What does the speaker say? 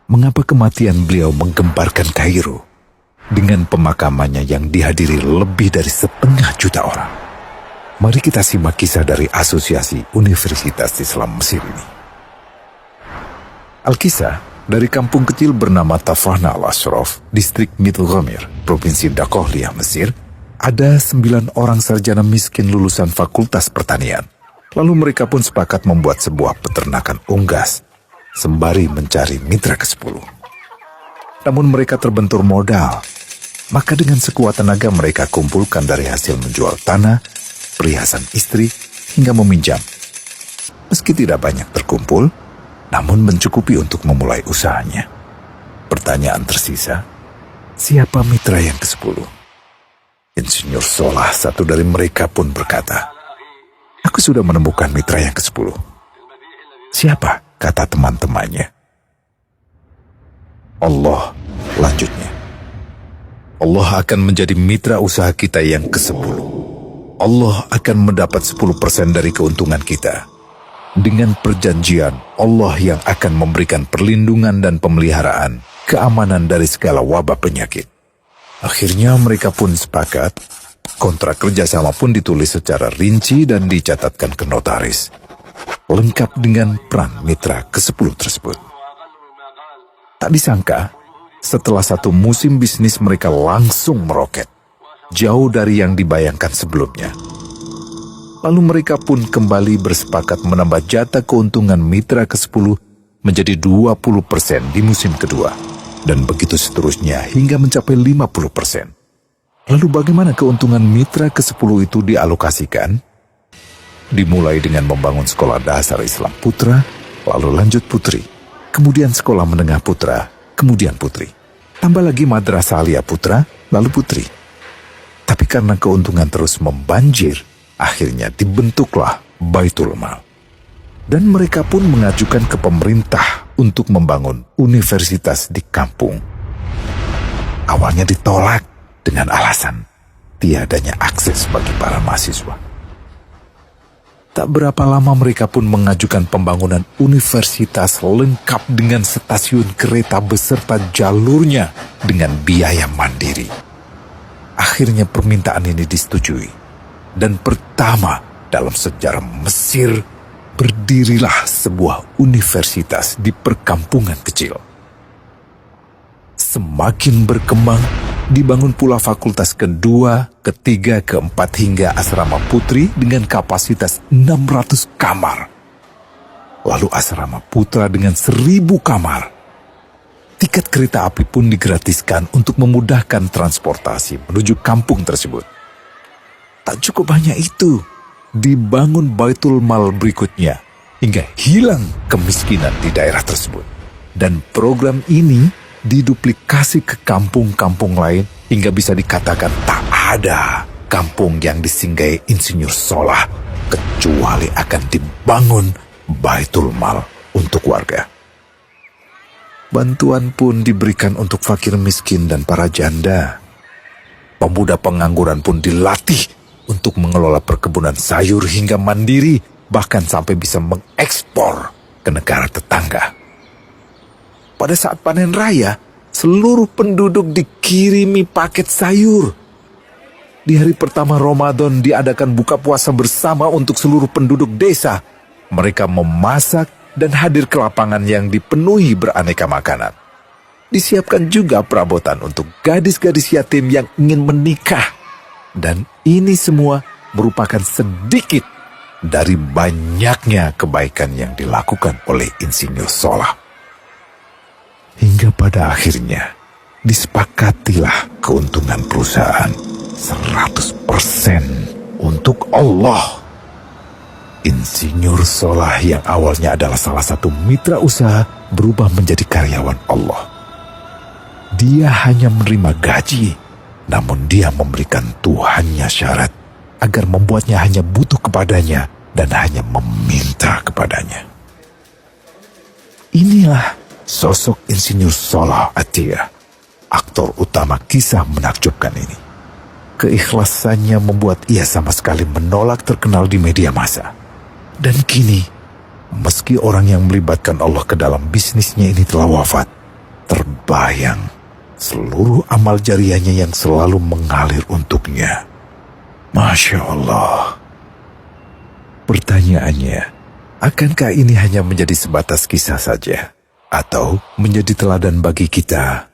mengapa kematian beliau menggemparkan Kairo dengan pemakamannya yang dihadiri lebih dari 1,5 juta orang. Mari kita simak kisah dari Asosiasi Universitas Islam Mesir ini. Al-Kisah dari kampung kecil bernama Tafahna al-Ashraf, distrik Middle Ghamir, provinsi Dakohlia, Mesir. Ada 9 orang sarjana miskin lulusan fakultas pertanian. Lalu mereka pun sepakat membuat sebuah peternakan unggas, sembari mencari mitra ke-10. Namun mereka terbentur modal. Maka dengan sekuat tenaga mereka kumpulkan dari hasil menjual tanah, perhiasan istri, hingga meminjam. Meski tidak banyak terkumpul, namun mencukupi untuk memulai usahanya. Pertanyaan tersisa, siapa mitra yang ke-10? Insinyur Solah, satu dari mereka pun berkata, "Aku sudah menemukan mitra yang ke-10. Siapa?" kata teman-temannya. "Allah," lanjutnya. "Allah akan menjadi mitra usaha kita yang ke-10. Allah akan mendapat 10% dari keuntungan kita. Dengan perjanjian, Allah yang akan memberikan perlindungan dan pemeliharaan, keamanan dari segala wabah penyakit." Akhirnya mereka pun sepakat. Kontrak kerjasama pun ditulis secara rinci dan dicatatkan ke notaris, lengkap dengan peran mitra ke-10 tersebut. Tak disangka, setelah 1 musim bisnis mereka langsung meroket, jauh dari yang dibayangkan sebelumnya. Lalu mereka pun kembali bersepakat menambah jatah keuntungan mitra ke-10 menjadi 20% di musim kedua, dan begitu seterusnya hingga mencapai 50%. Lalu bagaimana keuntungan mitra ke-10 itu dialokasikan? Dimulai dengan membangun sekolah dasar Islam putra, lalu lanjut putri, kemudian sekolah menengah putra, kemudian putri. Tambah lagi madrasah alia putra, lalu putri. Tapi karena keuntungan terus membanjir, akhirnya dibentuklah Baitul Mal. Dan mereka pun mengajukan ke pemerintah untuk membangun universitas di kampung. Awalnya ditolak dengan alasan tiadanya akses bagi para mahasiswa. Tak berapa lama mereka pun mengajukan pembangunan universitas lengkap dengan stasiun kereta beserta jalurnya dengan biaya mandiri. Akhirnya permintaan ini disetujui. Dan pertama dalam sejarah Mesir, berdirilah sebuah universitas di perkampungan kecil. Semakin berkembang, dibangun pula fakultas kedua, ketiga, keempat hingga asrama putri dengan kapasitas 600 kamar. Lalu asrama putra dengan 1.000 kamar. Tiket kereta api pun digratiskan untuk memudahkan transportasi menuju kampung tersebut. Tak cukup hanya itu, dibangun Baitul Mal berikutnya hingga hilang kemiskinan di daerah tersebut. Dan program ini diduplikasi ke kampung-kampung lain hingga bisa dikatakan tak ada kampung yang disinggahi Insinyur Solah kecuali akan dibangun Baitul Mal untuk warga. Bantuan pun diberikan untuk fakir miskin dan para janda. Pemuda pengangguran pun dilatih untuk mengelola perkebunan sayur hingga mandiri, bahkan sampai bisa mengekspor ke negara tetangga. Pada saat panen raya, seluruh penduduk dikirimi paket sayur. Di hari pertama Ramadan diadakan buka puasa bersama untuk seluruh penduduk desa. Mereka memasak dan hadir ke lapangan yang dipenuhi beraneka makanan. Disiapkan juga perabotan untuk gadis-gadis yatim yang ingin menikah. Dan ini semua merupakan sedikit dari banyaknya kebaikan yang dilakukan oleh Insinyur Solah. Hingga pada akhirnya disepakatilah keuntungan perusahaan 100% untuk Allah. Insinyur Solah yang awalnya adalah salah satu mitra usaha berubah menjadi karyawan Allah. Dia hanya menerima gaji, namun dia memberikan Tuhannya syarat agar membuatnya hanya butuh kepadanya dan hanya meminta kepadanya. Inilah sosok Insinyur Solah Atiyah, aktor utama kisah menakjubkan ini. Keikhlasannya membuat ia sama sekali menolak terkenal di media massa. Dan kini, meski orang yang melibatkan Allah ke dalam bisnisnya ini telah wafat, terbayang seluruh amal jariahnya yang selalu mengalir untuknya. Masya Allah. Pertanyaannya, akankah ini hanya menjadi sebatas kisah saja? Atau menjadi teladan bagi kita